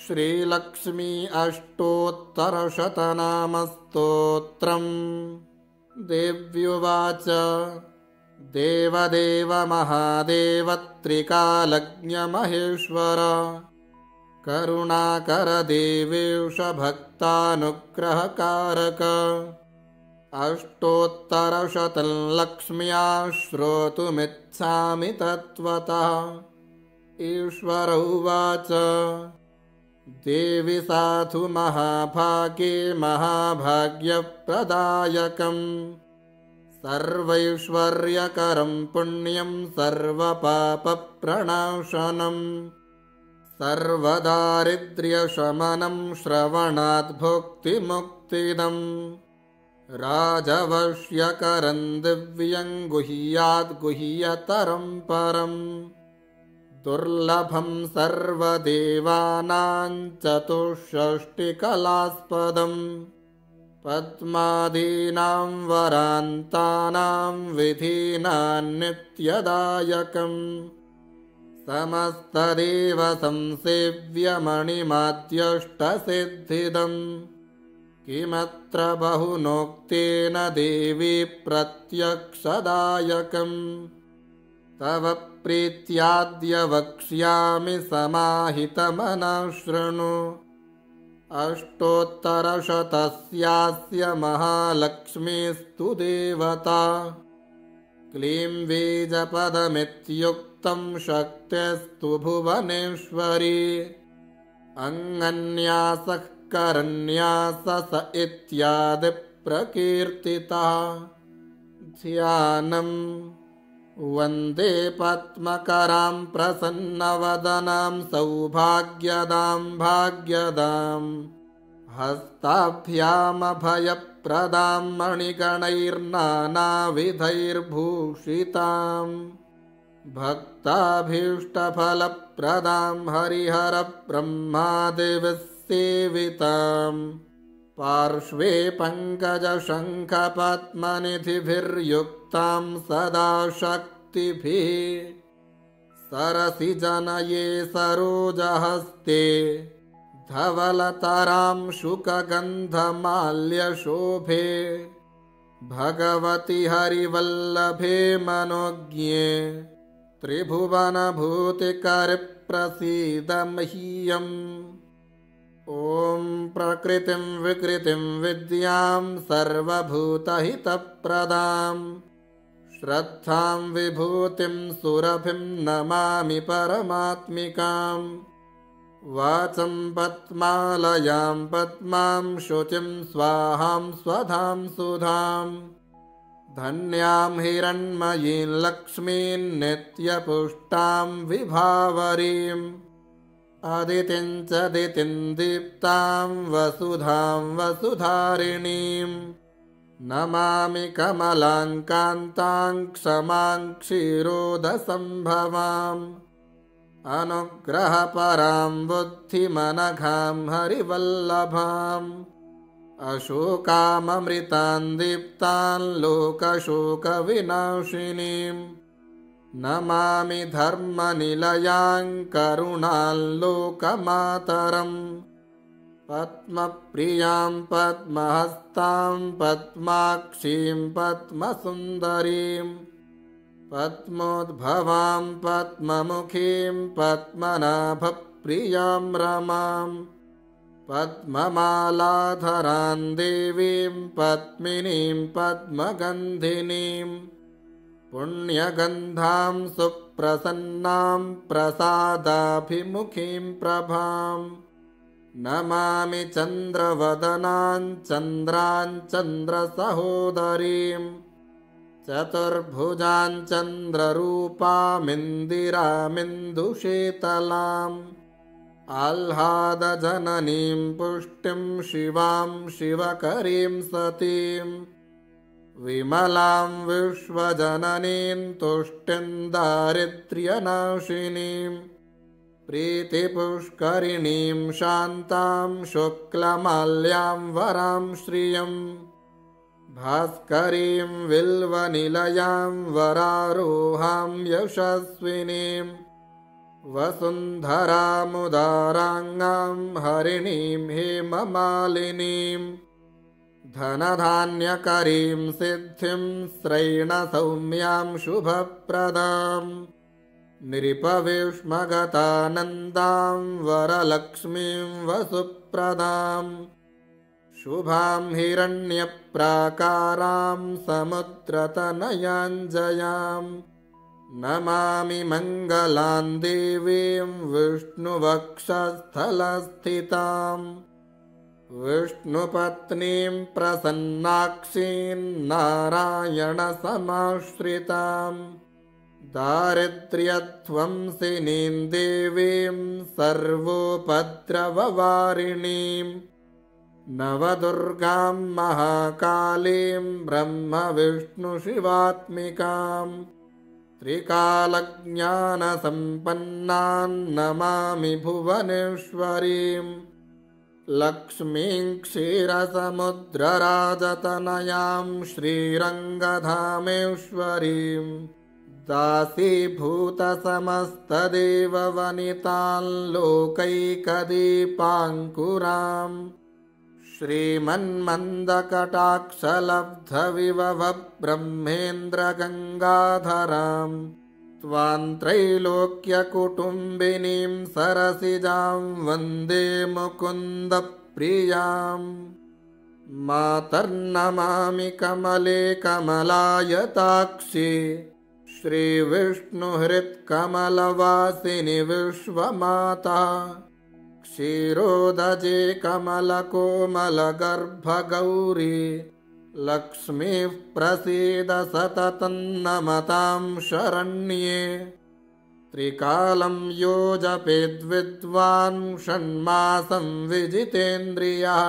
श्रीलक्ष्मी अष्टोत्तरशतनामस्तोत्रम्। देव्युवाच देवदेव महादेव त्रिकालज्ञमहेश्वर करुणाकर देवेश भक्तानुग्रहकारक अष्टोत्तरशतं लक्ष्म्या श्रोतुमिच्छामि तत्त्वतः। ईश्वर उवाच देवि साधु महाभागे महाभाग्यप्रदायकम् सर्वैश्वर्यकरं पुण्यं सर्वपापप्रणाशनम् सर्वदारिद्र्यशमनं श्रवणात् भुक्तिमुक्तिदम् राजवश्यकरं दिव्यं गुह्यात् गुह्यतरं परम् दुर्लभं सर्वदेवानां चतुष्षष्टिकलास्पदम् पद्मादीनां वरान्तानां विधीनां नित्यदायकम् समस्तदेव संसेव्यमणिमाद्यष्टसिद्धिदम् किमत्र बहुनोक्तेन देवी प्रत्यक्षदायकम् तव प्रीत्याद्य वक्ष्यामि समाहितमनः शृणु। अष्टोत्तरशतस्यास्य महालक्ष्मीस्तु देवता क्लीं बीजपदमित्युक्तं शक्तिस्तु भुवनेश्वरी अङ्गन्यासः करन्यास इत्यादि प्रकीर्तितः। ध्यानम् वन्दे पद्मकरां प्रसन्नवदनां सौभाग्यदां भाग्यदां हस्ताभ्यामभयप्रदां मणिगणैर्नानाविधैर्भूषितां भक्ताभीष्टफलप्रदां हरिहरब्रह्मादिविसेवितां पार्श्वे पङ्कजशङ्खपद्मनिधिभिर्युक्तां सदा शक्तिभिः सरसिजनये सरोजहस्ते धवलतरां शुकगन्धमाल्यशोभे भगवति हरिवल्लभे मनोज्ञे त्रिभुवनभूतिकरिप्रसीद मह्यम्। ॐ प्रकृतिं विकृतिं विद्यां सर्वभूतहितप्रदां श्रद्धां विभूतिं सुरभिं नमामि परमात्मिकां वाचं पद्मालयां पद्मां शुचिं स्वाहां स्वधां सुधां धन्यां हिरण्मयीं लक्ष्मीं नित्यपुष्टां विभावरीम् अदितिं च दितिं दीप्तां वसुधां वसुधारिणीं नमामि कमलां कान्तां क्षमां क्षीरोदसम्भवाम् अनुग्रहपरां बुद्धिमनघां हरिवल्लभाम् अशोकाममृतां दीप्तां लोकशोकविनाशिनीं नमामि धर्मनिलयां करुणां लोकमातरम् पद्मप्रियां पद्महस्तां पद्माक्षीं पद्मसुन्दरीं पद्मोद्भवां पद्ममुखीं पद्मनाभप्रियां रमां पद्ममालाधरां देवीं पद्मिनीं पद्मगन्धिनीं पुण्यगन्धां सुप्रसन्नां प्रसादाभिमुखीं प्रभां नमामि चन्द्रवदनां चन्द्रां चन्द्रसहोदरीं चतुर्भुजां चन्द्ररूपामिन्दिरामिन्दुशीतलाम् आह्लादजननीं पुष्टिं शिवां शिवकरीं सतीं विमलां विश्वजननीं तुष्टिं दारिद्र्यनाशिनीं प्रीतिपुष्करिणीं शान्तां शुक्लमाल्यां वरां श्रियं भास्करीं विल्वनिलयां वरारोहां यशस्विनीं वसुन्धरामुदाराङ्गां हरिणीं हेममालिनीं धनधान्यकरीं सिद्धिं श्रैणसौम्यां शुभप्रदाम् नृपविष्मगतानन्दां वरलक्ष्मीं वसुप्रदाम् शुभां हिरण्यप्राकारां समुद्रतनयाञ्जयां नमामि मङ्गलां देवीं विष्णुवक्षस्थलस्थितां विष्णुपत्नीं प्रसन्नाक्षीं नारायणसमाश्रितां दारिद्र्यध्वंसिनीं देवीं सर्वोपद्रववारिणीं नवदुर्गां महाकालीं ब्रह्मविष्णुशिवात्मिकां त्रिकालज्ञानसम्पन्नां नमामि भुवनेश्वरीं लक्ष्मीं क्षीरसमुद्रराजतनयां श्रीरङ्गधामेश्वरीं दासीभूतसमस्तदेववनितां लोकैकदीपाङ्कुरां श्रीमन्मन्दकटाक्षलब्धविभवब्रह्मेन्द्रगङ्गाधरां त्वां त्रैलोक्यकुटुम्बिनीं सरसिजां वन्दे मुकुन्दप्रियां मातर्नमामि कमले कमलायताक्षि श्रीविष्णुहृत्कमलवासिनि विश्वमाता क्षीरोदजे कमलकोमलगर्भगौरी लक्ष्मीः प्रसीद सततं नमतां शरण्ये त्रिकालं यो जपेद्विद्वान् षण्मासं विजितेन्द्रियः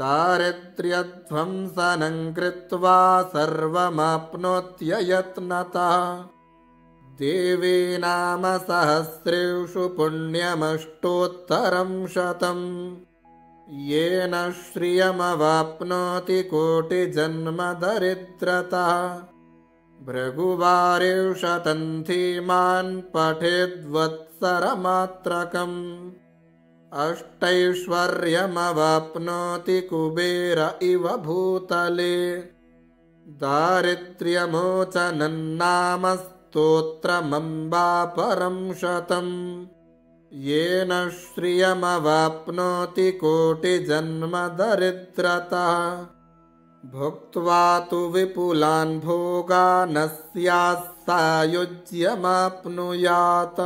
दारिद्र्यध्वंसनं कृत्वा सर्वमाप्नोत्ययत्नतः देवी नाम सहस्रेषु पुण्यमष्टोत्तरं शतं येन श्रियमवाप्नोति कोटिजन्मदरिद्रतः भृगुवारेशतं धीमान् पठेद्वत्सरमात्रकम् अष्टैश्वर्यमवाप्नोति कुबेर इव भूतले दारिद्र्यमोचनं नाम स्तोत्रमम्बापरं शतम् येन श्रियमवाप्नोति कोटिजन्मदरिद्रतः भुक्त्वा तु विपुलान् भोगान् स्यात् सायुज्यमाप्नुयात्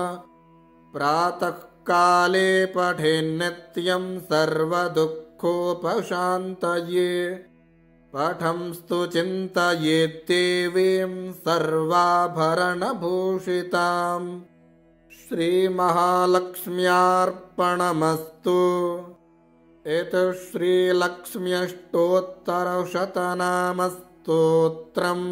प्रातःकाले पठेन्नित्यं सर्वदुःखोपशान्तये पठंस्तु चिन्तयेद्देवीं सर्वाभरणभूषितां श्रीमहालक्ष्म्यार्पणमस्तु। इति श्रीलक्ष्म्यष्टोत्तरशतनामस्तोत्रम्।